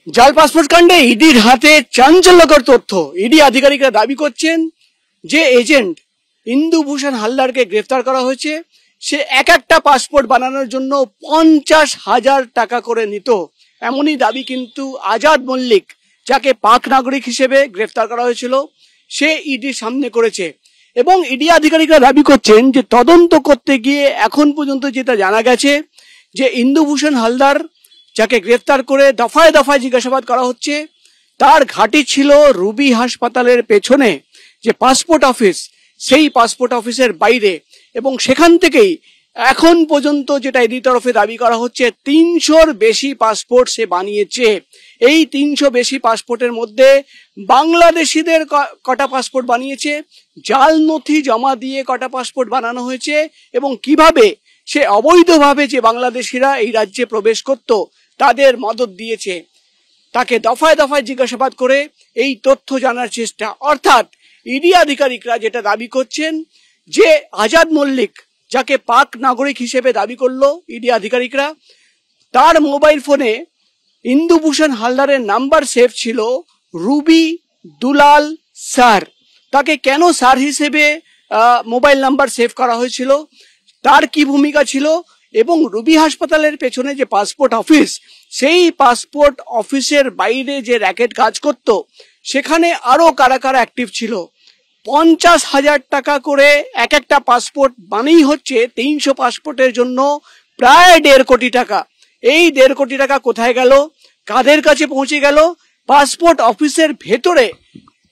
জাল পাসপোর্ট কাণ্ডে ইডির হাতে চাঞ্চল্যকর তথ্য। ইডি আধিকারিকরা দাবি করছেন যে এজেন্ট ইন্দুভূষণ হালদারকে গ্রেফতার করা হয়েছে। সে এক একটা পাসপোর্ট বানানোর জন্য 50,000 টাকা করে নিত। এমনই দাবি কিন্তু আজাদ মল্লিক, যাকে পাক নাগরিক হিসেবে গ্রেফতার করা হয়েছিল, সে ইডির সামনে করেছে। এবং ইডি আধিকারিকরা দাবি করছেন যে তদন্ত করতে গিয়ে এখন পর্যন্ত যেটা জানা গেছে যে ইন্দুভূষণ হালদার, যাকে গ্রেফতার করে দফায় দফায় জিজ্ঞাসাবাদ করা হচ্ছে, তার ঘাঁটি ছিল রুবি হাসপাতালের পেছনে যে পাসপোর্ট অফিস, সেই পাসপোর্ট অফিসের বাইরে। এবং সেখান থেকেই এখন পর্যন্ত যেটা এদির তরফে দাবি করা হচ্ছে 300-র বেশি পাসপোর্ট সে বানিয়েছে। এই 300 বেশি পাসপোর্টের মধ্যে বাংলাদেশিদের কটা পাসপোর্ট বানিয়েছে, জাল নথি জমা দিয়ে কটা পাসপোর্ট বানানো হয়েছে, এবং কিভাবে সে অবৈধভাবে যে বাংলাদেশিরা এই রাজ্যে প্রবেশ করত তাদের মদত দিয়েছে, তাকে দফায় দফায় জিজ্ঞাসাবাদ করে এই তথ্য জানার চেষ্টা। অর্থাৎ ইডি আধিকারিকরা যেটা দাবি করছেন যে আজাদ মল্লিক, যাকে পাক নাগরিক হিসেবে দাবি করলো ইডি আধিকারিকরা, তার মোবাইল ফোনে ইন্দুভূষণ হালদারের নাম্বার সেভ ছিল রুবি দুলাল স্যার। তাকে কেন স্যার হিসেবে মোবাইল নাম্বার সেভ করা হয়েছিল, তার কি ভূমিকা ছিল, এবং রুবি হাসপাতালের পেছনে যে পাসপোর্ট অফিস, সেই পাসপোর্ট অফিসের বাইরে যে র্যাকেট কাজ করত, সেখানে আরো কারা কারা অ্যাক্টিভ ছিল। 50,000 টাকা করে এক একটা পাসপোর্ট মানেই হচ্ছে 300 পাসপোর্টের জন্য প্রায় 1.5 কোটি টাকা। এই 1.5 কোটি টাকা কোথায় গেল, কাদের কাছে পৌঁছে গেল, পাসপোর্ট অফিসের ভেতরে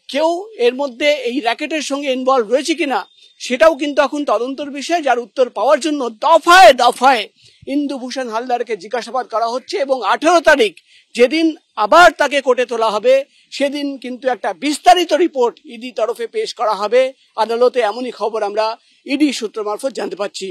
কেউ এর মধ্যে এই র্যাকেটের সঙ্গে ইনভলভ রয়েছে কিনা, সেটাও কিন্তু এখন তদন্তের বিষয়, যার উত্তর পাওয়ার জন্য দফায় দফায় ইন্দুভূষণ হালদারকে জিজ্ঞাসাবাদ করা হচ্ছে। এবং 18 তারিখ যেদিন আবার তাকে কোর্টে তোলা হবে, সেদিন কিন্তু একটা বিস্তারিত রিপোর্ট ইডি তরফে পেশ করা হবে আদালতে। এমনই খবর আমরা ইডি সূত্র মারফত জানতে পারছি।